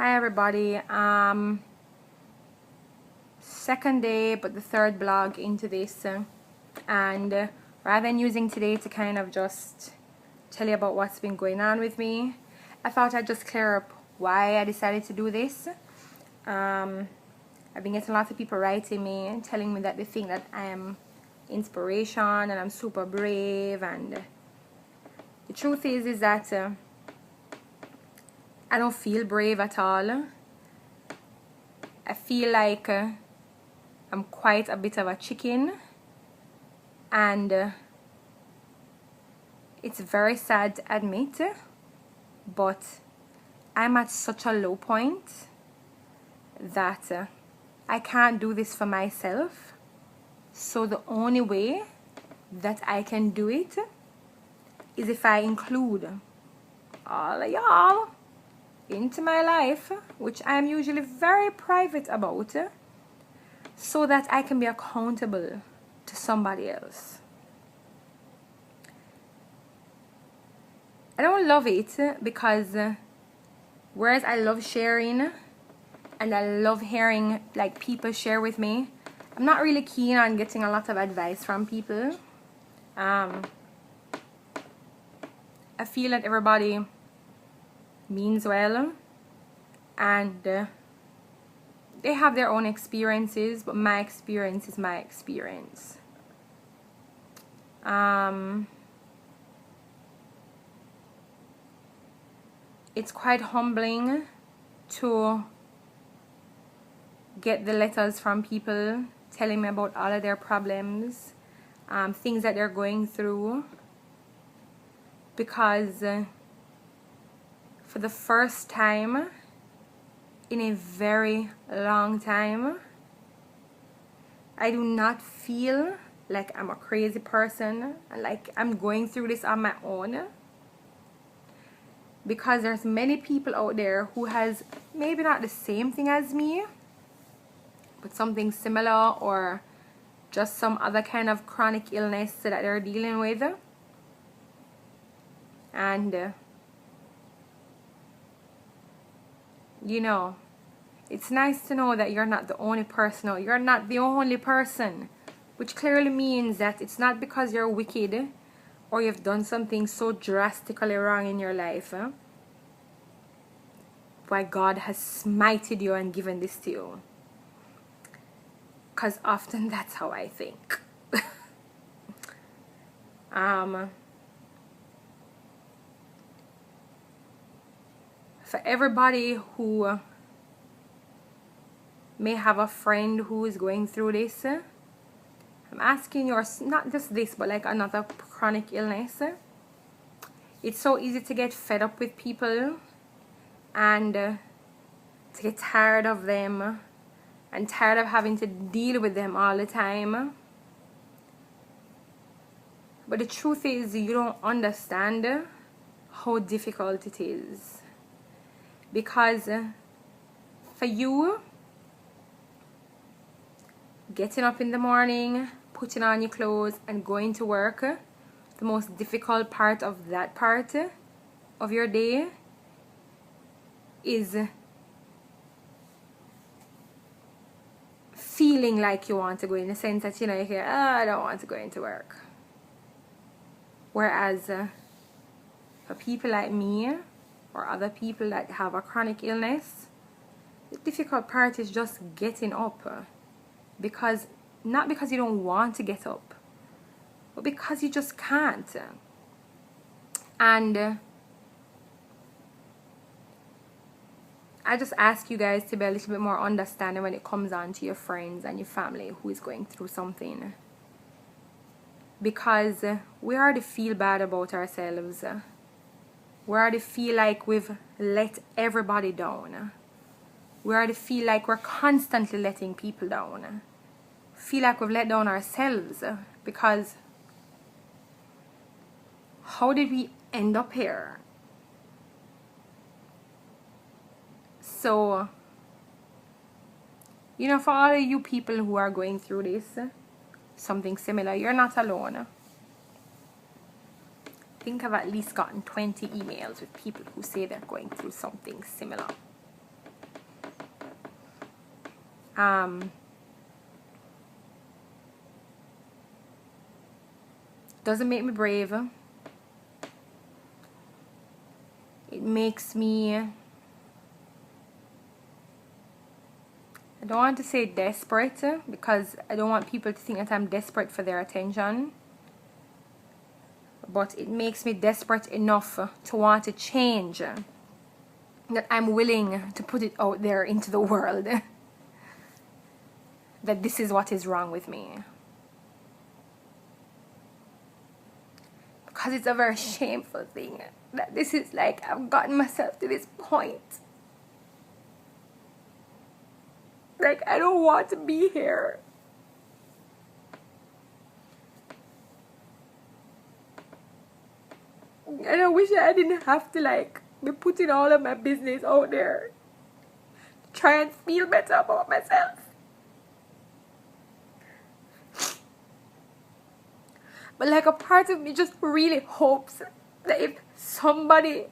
Hi everybody. Second day but the third blog into this, and rather than using today to kind of just tell you about what's been going on with me, I thought I'd just clear up why I decided to do this. I've been getting lots of people writing me and telling me that they think that I am inspiration and I'm super brave, and the truth is that I don't feel brave at all. I feel like I'm quite a bit of a chicken, and it's very sad to admit, but I'm at such a low point that I can't do this for myself. So the only way that I can do it is if I include all of y'all into my life, which I am usually very private about, so that I can be accountable to somebody else. I don't love it because whereas I love sharing and I love hearing like people share with me, I'm not really keen on getting a lot of advice from people. I feel that everybody means well and they have their own experiences, but my experience is my experience. It's quite humbling to get the letters from people telling me about all of their problems, things that they're going through, because for the first time in a very long time, I do not feel like I'm a crazy person and like I'm going through this on my own, because there's many people out there who has maybe not the same thing as me, but something similar or just some other kind of chronic illness that they're dealing with. And you know, it's nice to know that you're not the only person, or you're not the only person, which clearly means that it's not because you're wicked or you've done something so drastically wrong in your life why God has smited you and given this to you. Because often that's how I think. For everybody who may have a friend who is going through this, I'm asking you, not just this, but like another chronic illness. It's so easy to get fed up with people and to get tired of them and tired of having to deal with them all the time. But the truth is, you don't understand how difficult it is. Because for you, getting up in the morning, putting on your clothes and going to work, the most difficult part of that part of your day is feeling like you want to go, in the sense that, you know, you hear, I don't want to go into work. Whereas for people like me or other people that have a chronic illness, the difficult part is just getting up. Because not because you don't want to get up, but because you just can't. And I just ask you guys to be a little bit more understanding when it comes on to your friends and your family who is going through something, because we already feel bad about ourselves. We already feel like we've let everybody down. We already feel like we're constantly letting people down. Feel like we've let down ourselves, because how did we end up here? So, you know, for all of you people who are going through this, something similar, you're not alone. I think I've at least gotten 20 emails with people who say they're going through something similar. Doesn't make me brave. It makes me, I don't want to say desperate, because I don't want people to think that I'm desperate for their attention. But it makes me desperate enough to want to change, that I'm willing to put it out there into the world that this is what is wrong with me. Because it's a very shameful thing that this is like, I've gotten myself to this point. Like, I don't want to be here. And I wish I didn't have to like be putting all of my business out there to try and feel better about myself. But like, a part of me just really hopes that if somebody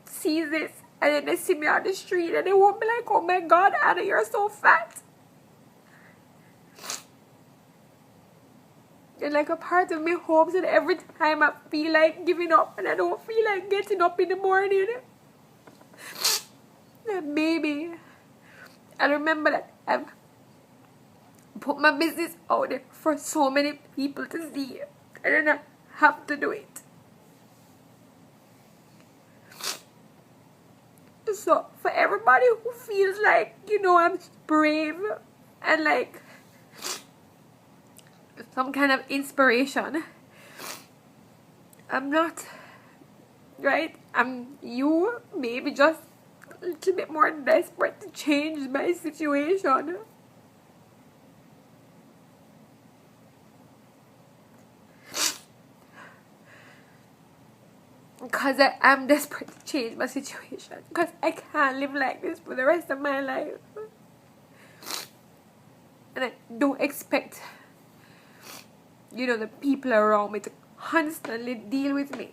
sees this and then they see me on the street and they won't be like, oh my God, Anna, you're so fat. And like, a part of me hopes that every time I feel like giving up and I don't feel like getting up in the morning, that maybe I remember that I've put my business out there for so many people to see, and then I have to do it. So for everybody who feels like, you know, I'm brave and like some kind of inspiration, I'm not, right? You maybe just a little bit more desperate to change my situation. Because I am desperate to change my situation. Because I can't live like this for the rest of my life. And I don't expect, you know, the people around me to constantly deal with me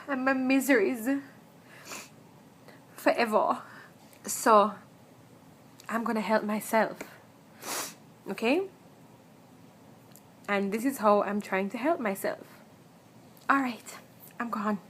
and my miseries forever. So I'm gonna help myself. Okay? And this is how I'm trying to help myself. Alright, I'm gone.